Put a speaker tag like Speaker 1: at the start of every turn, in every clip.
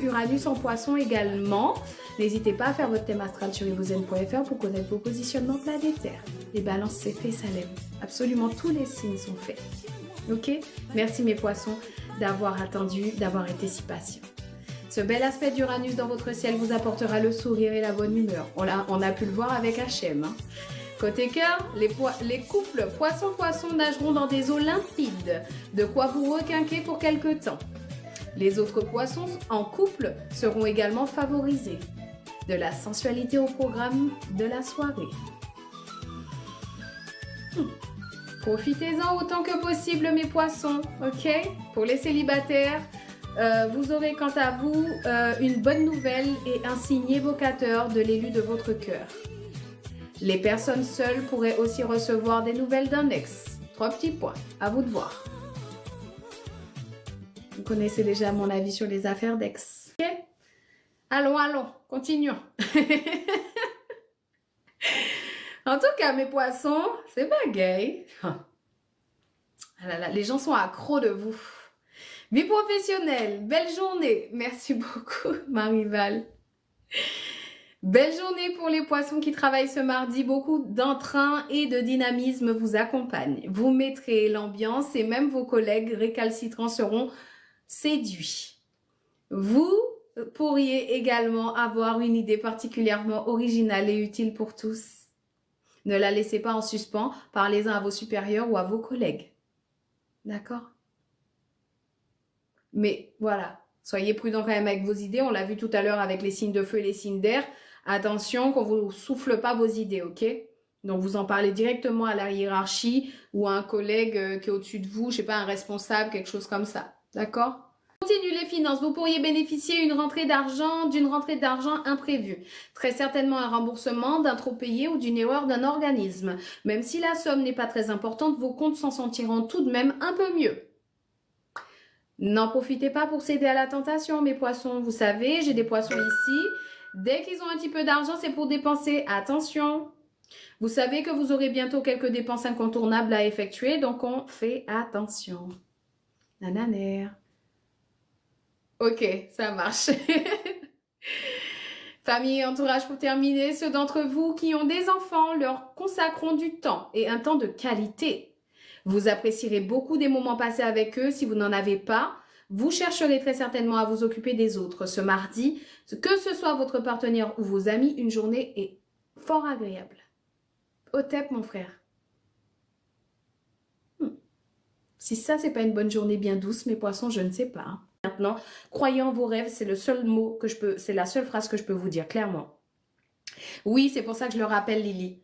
Speaker 1: Uranus en poisson également. N'hésitez pas à faire votre thème astral sur evozen.fr pour connaître vos positionnements planétaires. Les balances, c'est fait, ça l'aime. Absolument tous les signes sont faits. Ok? Merci mes poissons d'avoir attendu, d'avoir été si patients. Ce bel aspect d'Uranus dans votre ciel vous apportera le sourire et la bonne humeur. On a pu le voir avec Hachem. Hein. Côté cœur, les couples poisson-poisson nageront dans des eaux limpides, de quoi vous requinquer pour quelque temps. Les autres poissons en couple seront également favorisés. De la sensualité au programme de la soirée. Profitez-en autant que possible mes poissons, ok? Pour les célibataires, vous aurez quant à vous une bonne nouvelle et un signe évocateur de l'élu de votre cœur. Les personnes seules pourraient aussi recevoir des nouvelles d'un ex. 3 petits points, à vous de voir. Vous connaissez déjà mon avis sur les affaires d'ex. Ok? Allons, continuons. En tout cas, mes poissons, c'est pas gay. Ah là là, les gens sont accros de vous. Vie professionnelle, belle journée. Merci beaucoup, Marival. Belle journée pour les poissons qui travaillent ce mardi. Beaucoup d'entrain et de dynamisme vous accompagnent. Vous mettrez l'ambiance et même vos collègues récalcitrants seront séduits. Vous pourriez également avoir une idée particulièrement originale et utile pour tous. Ne la laissez pas en suspens. Parlez-en à vos supérieurs ou à vos collègues. D'accord? Mais voilà, soyez prudents quand même avec vos idées. On l'a vu tout à l'heure avec les signes de feu et les signes d'air. Attention qu'on ne vous souffle pas vos idées, ok? Donc, vous en parlez directement à la hiérarchie ou à un collègue qui est au-dessus de vous, je sais pas, un responsable, quelque chose comme ça. D'accord? Continue les finances. Vous pourriez bénéficier d'une rentrée d'argent imprévue. Très certainement un remboursement d'un trop payé ou d'une erreur d'un organisme. Même si la somme n'est pas très importante, vos comptes s'en sentiront tout de même un peu mieux. N'en profitez pas pour céder à la tentation, mes poissons. Vous savez, j'ai des poissons ici. Dès qu'ils ont un petit peu d'argent, c'est pour dépenser. Attention! Vous savez que vous aurez bientôt quelques dépenses incontournables à effectuer, donc on fait attention. Nananère. Ok, ça marche. Famille et entourage pour terminer, ceux d'entre vous qui ont des enfants leur consacreront du temps et un temps de qualité. Vous apprécierez beaucoup des moments passés avec eux. Si vous n'en avez pas, vous chercherez très certainement à vous occuper des autres. Ce mardi, que ce soit votre partenaire ou vos amis, une journée est fort agréable. Au tep, mon frère. Si ça, c'est pas une bonne journée bien douce, mes poissons, je ne sais pas. Hein. Maintenant, croyez en vos rêves, c'est le seul mot que je peux, c'est la seule phrase que je peux vous dire clairement. Oui, c'est pour ça que je le rappelle, Lily.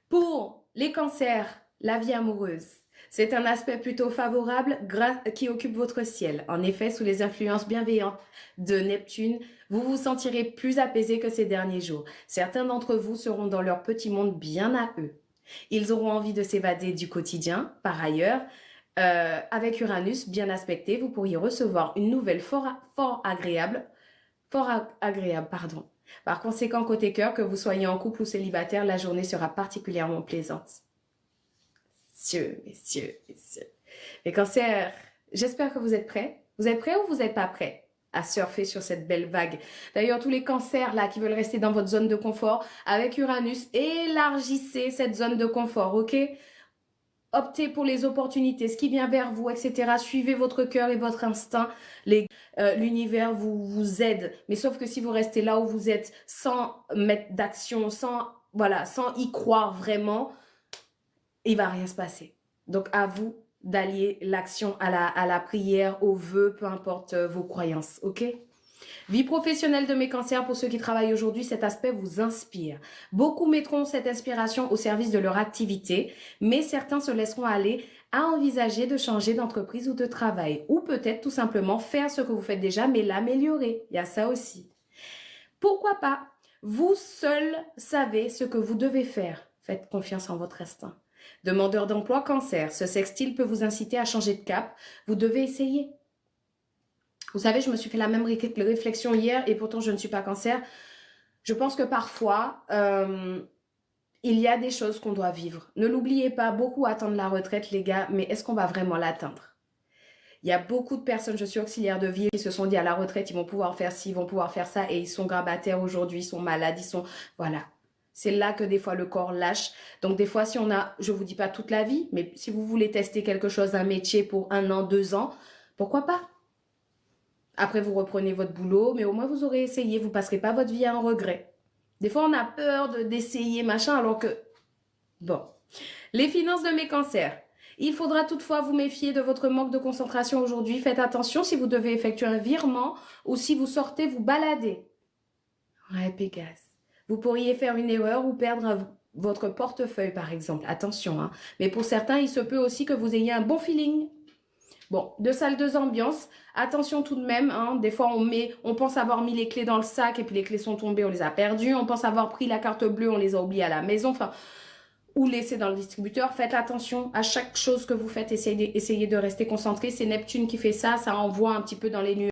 Speaker 1: Pour les cancers, la vie amoureuse, c'est un aspect plutôt favorable qui occupe votre ciel. En effet, sous les influences bienveillantes de Neptune, vous vous sentirez plus apaisé que ces derniers jours. Certains d'entre vous seront dans leur petit monde bien à eux. Ils auront envie de s'évader du quotidien. Par ailleurs, avec Uranus bien aspecté, vous pourriez recevoir une nouvelle fort agréable. Par conséquent, côté cœur, que vous soyez en couple ou célibataire, la journée sera particulièrement plaisante. Messieurs. Les cancers, j'espère que vous êtes prêts. Vous êtes prêts ou vous n'êtes pas prêts à surfer sur cette belle vague? D'ailleurs, tous les cancers là qui veulent rester dans votre zone de confort, avec Uranus, élargissez cette zone de confort, ok? Optez pour les opportunités, ce qui vient vers vous, etc. Suivez votre cœur et votre instinct. L'univers vous aide. Mais sauf que si vous restez là où vous êtes, sans mettre d'action, sans y croire vraiment, il va rien se passer. Donc, à vous d'allier l'action à la prière, aux vœux, peu importe vos croyances, ok? Vie professionnelle de mes cancers, pour ceux qui travaillent aujourd'hui, cet aspect vous inspire. Beaucoup mettront cette inspiration au service de leur activité, mais certains se laisseront aller à envisager de changer d'entreprise ou de travail, ou peut-être tout simplement faire ce que vous faites déjà, mais l'améliorer. Il y a ça aussi. Pourquoi pas? Vous seul savez ce que vous devez faire. Faites confiance en votre instinct. Demandeur d'emploi, cancer, ce sextile peut vous inciter à changer de cap. Vous devez essayer. Vous savez, je me suis fait la même réflexion hier et pourtant je ne suis pas cancer. Je pense que parfois, il y a des choses qu'on doit vivre. Ne l'oubliez pas, beaucoup attendent la retraite, les gars, mais est-ce qu'on va vraiment l'atteindre? Il y a beaucoup de personnes, je suis auxiliaire de vie, qui se sont dit à la retraite, ils vont pouvoir faire ci, ils vont pouvoir faire ça, et ils sont grabataires aujourd'hui, ils sont malades, ils sont... Voilà. C'est là que des fois le corps lâche. Donc des fois, si on a, je vous dis pas toute la vie, mais si vous voulez tester quelque chose, un métier pour 1 an, 2 ans, pourquoi pas? Après, vous reprenez votre boulot, mais au moins vous aurez essayé, vous passerez pas votre vie à un regret. Des fois, on a peur d'essayer, machin, alors que... Bon. Les finances de mes cancers. Il faudra toutefois vous méfier de votre manque de concentration aujourd'hui. Faites attention si vous devez effectuer un virement ou si vous sortez vous balader. Ouais, Pégase. Vous pourriez faire une erreur ou perdre votre portefeuille, par exemple. Attention, hein. Mais pour certains, il se peut aussi que vous ayez un bon feeling. Bon, 2 salles, 2 ambiances. Attention tout de même, hein. Des fois, on pense avoir mis les clés dans le sac et puis les clés sont tombées, on les a perdues. On pense avoir pris la carte bleue, on les a oubliées à la maison. Enfin... ou laisser dans le distributeur. Faites attention à chaque chose que vous faites. Essayez de rester concentré. C'est Neptune qui fait ça. Ça envoie un petit peu dans les nuages.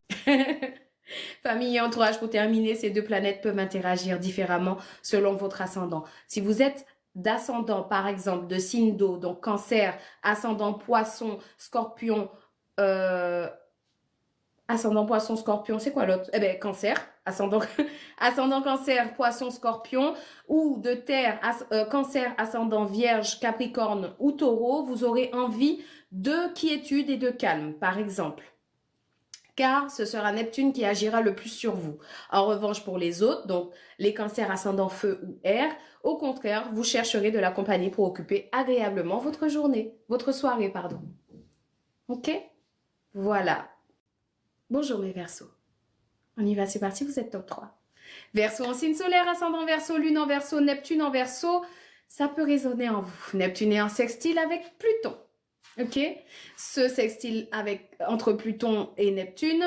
Speaker 1: Famille et entourage, pour terminer, ces 2 planètes peuvent interagir différemment selon votre ascendant. Si vous êtes d'ascendant, par exemple, de signe d'eau, donc cancer, ascendant poisson, scorpion, ascendant poisson, scorpion, c'est quoi l'autre? Eh bien, cancer, ascendant, ascendant cancer, poisson, scorpion, ou de terre, cancer, ascendant vierge, capricorne ou taureau, vous aurez envie de quiétude et de calme, par exemple. Car ce sera Neptune qui agira le plus sur vous. En revanche, pour les autres, donc les cancers ascendant feu ou air, au contraire, vous chercherez de la compagnie pour occuper agréablement votre journée, votre soirée, pardon. Ok? Voilà. Bonjour mes Verseaux. On y va, c'est parti, vous êtes top 3. Verseau en signe solaire, ascendant Verseau, lune en Verseau, Neptune en Verseau, ça peut résonner en vous. Neptune est en sextile avec Pluton. Ok? Ce sextile entre Pluton et Neptune,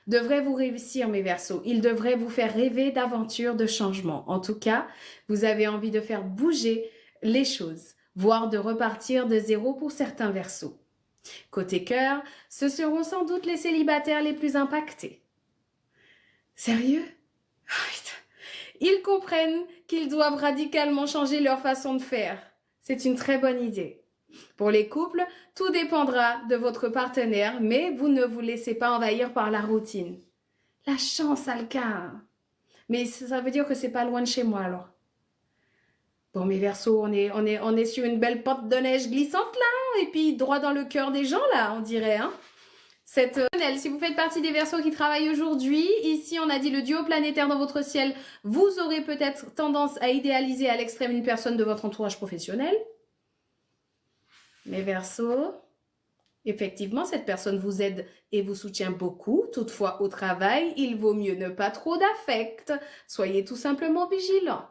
Speaker 1: devrait vous réussir mes Verseaux. Il devrait vous faire rêver d'aventures, de changements. En tout cas, vous avez envie de faire bouger les choses, voire de repartir de zéro pour certains Verseaux. Côté cœur, ce seront sans doute les célibataires les plus impactés. Sérieux? Ils comprennent qu'ils doivent radicalement changer leur façon de faire. C'est une très bonne idée. Pour les couples, tout dépendra de votre partenaire, mais vous ne vous laissez pas envahir par la routine. La chance a le cas. Mais ça veut dire que c'est pas loin de chez moi alors. Bon, mes Verseaux, on est sur une belle pente de neige glissante là, et puis droit dans le cœur des gens là, on dirait. Hein. Si vous faites partie des Verseaux qui travaillent aujourd'hui, ici on a dit le duo planétaire dans votre ciel, vous aurez peut-être tendance à idéaliser à l'extrême une personne de votre entourage professionnel. Mes Verseaux, effectivement, cette personne vous aide et vous soutient beaucoup. Toutefois, au travail, il vaut mieux ne pas trop d'affect. Soyez tout simplement vigilants.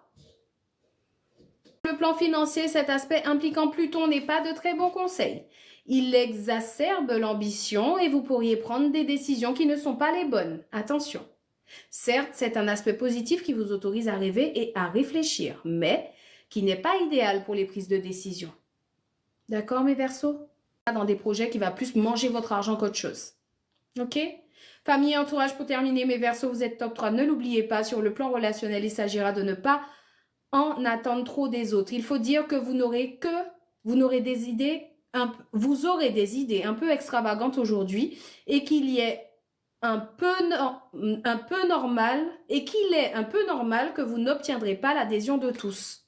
Speaker 1: Le plan financier, cet aspect impliquant Pluton n'est pas de très bons conseils. Il exacerbe l'ambition et vous pourriez prendre des décisions qui ne sont pas les bonnes. Attention. Certes, c'est un aspect positif qui vous autorise à rêver et à réfléchir, mais qui n'est pas idéal pour les prises de décision. D'accord, mes Verseaux? Dans des projets qui va plus manger votre argent qu'autre chose. Ok? Famille et entourage, pour terminer, mes Verseaux, vous êtes top 3. Ne l'oubliez pas, sur le plan relationnel, il s'agira de ne pas en attendre trop des autres. Il faut dire que vous aurez des idées un peu extravagantes aujourd'hui et qu'il est un peu normal que vous n'obtiendrez pas l'adhésion de tous.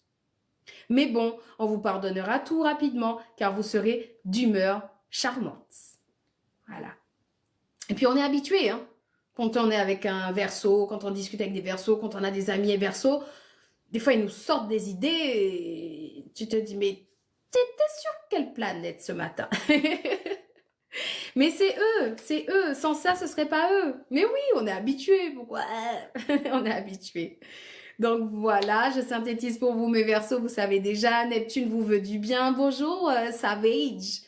Speaker 1: Mais bon, on vous pardonnera tout rapidement car vous serez d'humeur charmante. Voilà. Et puis on est habitué, hein. Quand on est avec un Verseau, quand on discute avec des Verseaux, quand on a des amis Verseaux, des fois, ils nous sortent des idées et tu te dis, mais t'étais sur quelle planète ce matin? Mais c'est eux. Sans ça, ce serait pas eux. Mais oui, on est habitués. Pourquoi? On est habitués. Donc voilà, je synthétise pour vous mes Verseaux. Vous savez déjà, Neptune vous veut du bien. Bonjour, Savage.